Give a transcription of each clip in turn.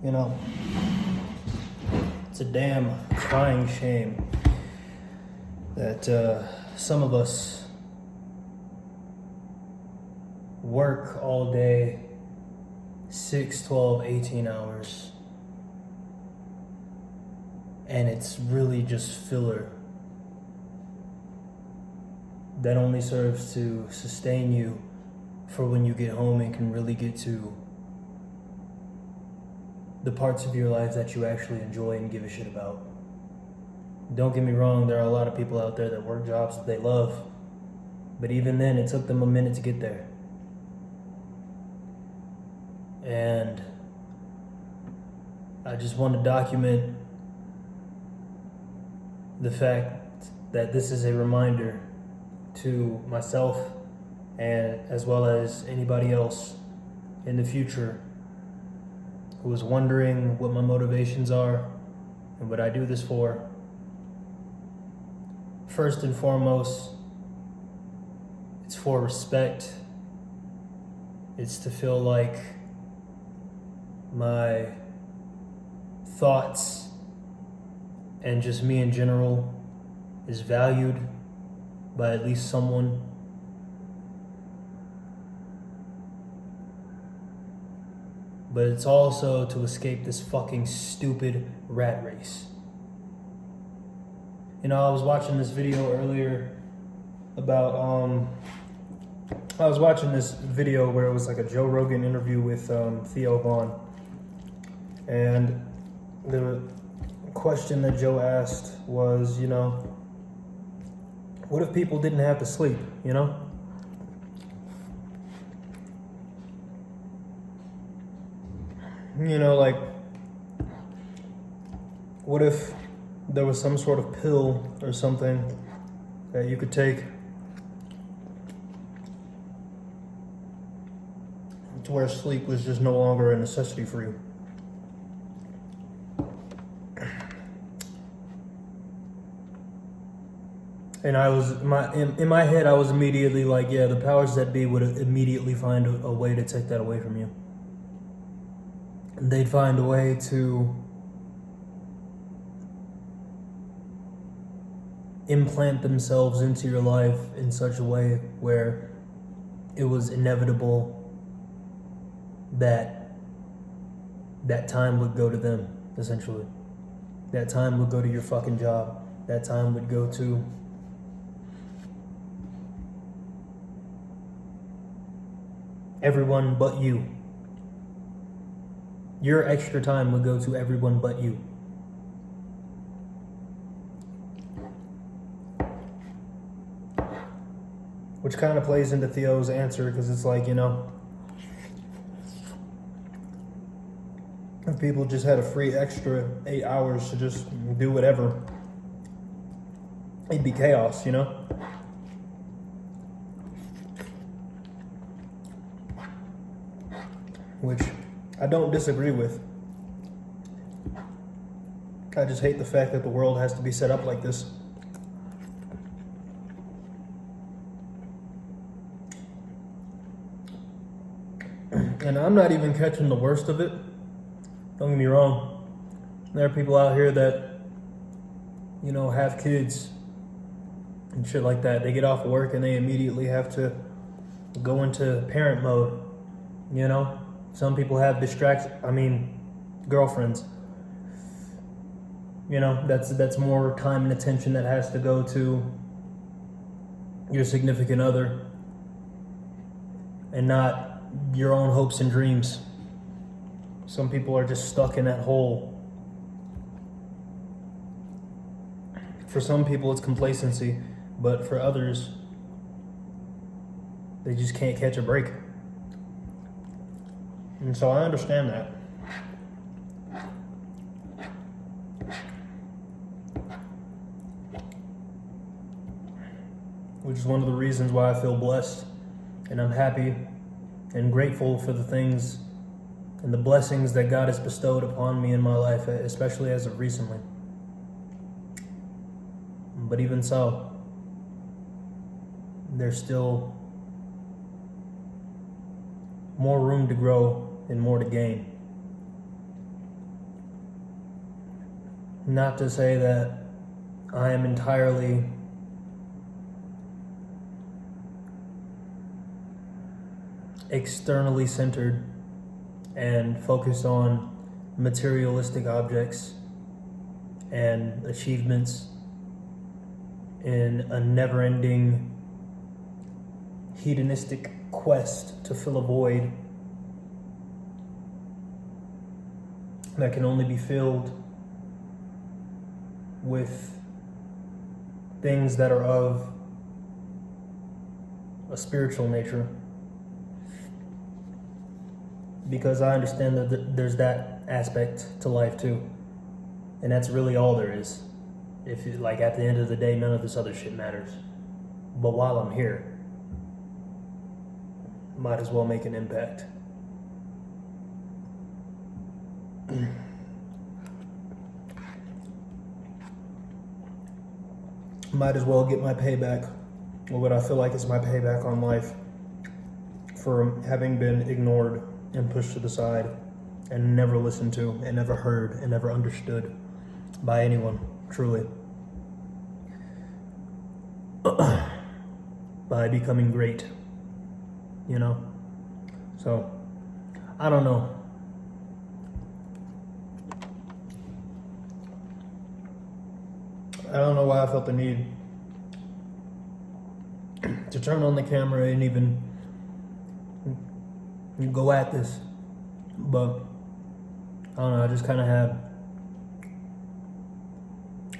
You know, it's a damn crying shame that some of us work all day, 6, 12, 18 hours, and it's really just filler that only serves to sustain you for when you get home and can really get to the parts of your life that you actually enjoy and give a shit about. Don't get me wrong, there are a lot of people out there that work jobs that they love, but even then, it took them a minute to get there. And I just want to document the fact that this is a reminder to myself and as well as anybody else in the future who is wondering what my motivations are and what I do this for. First and foremost, it's for respect. It's to feel like my thoughts and just me in general is valued by at least someone. But it's also to escape this fucking stupid rat race. You know, I was watching this video earlier about, I was watching this video where it was like a Joe Rogan interview with Theo Vaughn. And the question that Joe asked was, you know, what if people didn't have to sleep, you know? You know, like, what if there was some sort of pill or something that you could take to where sleep was just no longer a necessity for you? And I was in my head, I was immediately like, yeah, the powers that be would immediately find a way to take that away from you. And they'd find a way to implant themselves into your life in such a way where it was inevitable that that time would go to them, essentially. That time would go to your fucking job. That time would go to everyone but you. Your extra time would go to everyone but you. Which kind of plays into Theo's answer, because it's like, you know, if people just had a free extra 8 hours to just do whatever, it'd be chaos, you know? Which I don't disagree with. I just hate the fact that the world has to be set up like this. And I'm not even catching the worst of it. Don't get me wrong. There are people out here that, you know, have kids and shit like that. They get off work and they immediately have to go into parent mode, you know? Some people have girlfriends. You know, that's more time and attention that has to go to your significant other and not your own hopes and dreams. Some people are just stuck in that hole. For some people, it's complacency, but for others, they just can't catch a break. And so I understand that. Which is one of the reasons why I feel blessed and I'm happy and grateful for the things and the blessings that God has bestowed upon me in my life, especially as of recently. But even so, there's still more room to grow and more to gain. Not to say that I am entirely externally centered and focused on materialistic objects and achievements in a never-ending hedonistic quest to fill a void that can only be filled with things that are of a spiritual nature. Because I understand that there's that aspect to life too. And that's really all there is. If like at the end of the day, none of this other shit matters. But while I'm here, might as well make an impact. Might as well get my payback, or what I feel like is my payback on life, for having been ignored and pushed to the side and never listened to and never heard and never understood by anyone, truly. By becoming great, you know? So, I don't know. I don't know why I felt the need to turn on the camera and even go at this. But, I don't know, I just kind of have,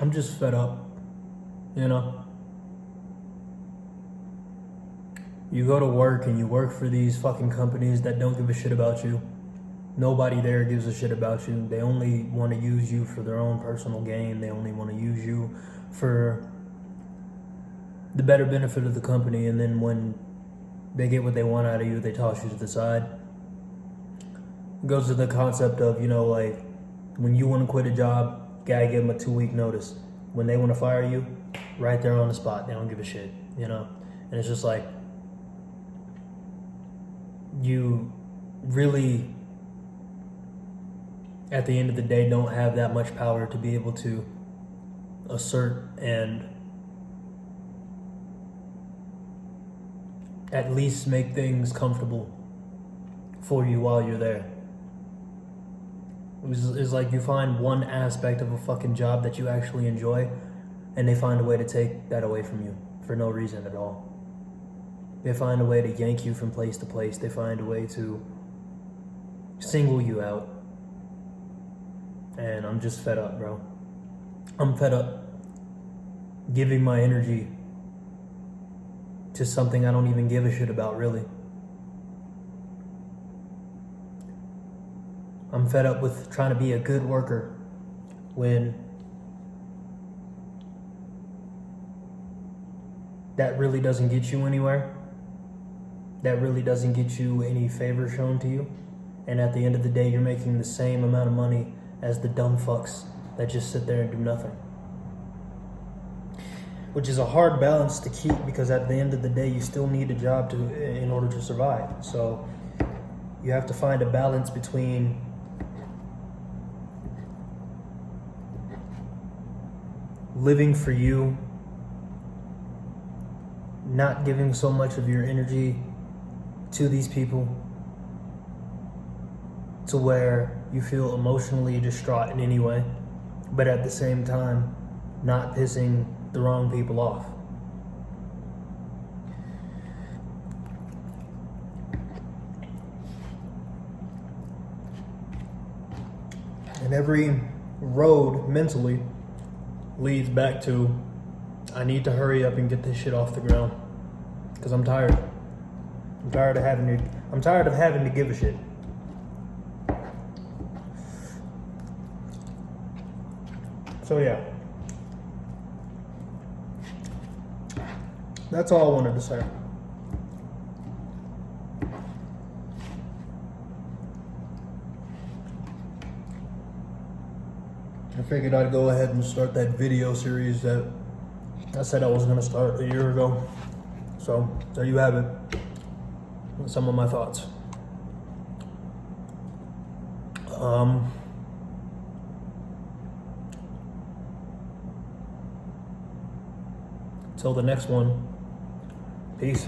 I'm just fed up, you know? You go to work and you work for these fucking companies that don't give a shit about you. Nobody there gives a shit about you. They only want to use you for their own personal gain. They only want to use you for the better benefit of the company. And then when they get what they want out of you, they toss you to the side. It goes to the concept of, you know, like when you want to quit a job, gotta give them a 2-week notice. When they want to fire you, right there on the spot. They don't give a shit, you know? And it's just like, you really, at the end of the day, don't have that much power to be able to assert and at least make things comfortable for you while you're there. It's like you find one aspect of a fucking job that you actually enjoy, and they find a way to take that away from you for no reason at all. They find a way to yank you from place to place. They find a way to single you out. And I'm just fed up, bro. I'm fed up giving my energy to something I don't even give a shit about, really. I'm fed up with trying to be a good worker when that really doesn't get you anywhere. That really doesn't get you any favor shown to you. And at the end of the day, you're making the same amount of money as the dumb fucks that just sit there and do nothing. Which is a hard balance to keep, because at the end of the day, you still need a job in order to survive. So you have to find a balance between living for you, not giving so much of your energy to these people to where you feel emotionally distraught in any way, but at the same time not pissing the wrong people off. And every road mentally leads back to, I need to hurry up and get this shit off the ground, because I'm tired. I'm tired of having to give a shit. So yeah, that's all I wanted to say. I figured I'd go ahead and start that video series that I said I was going to start a year ago. So there you have it. Some of my thoughts. Till the next one, peace.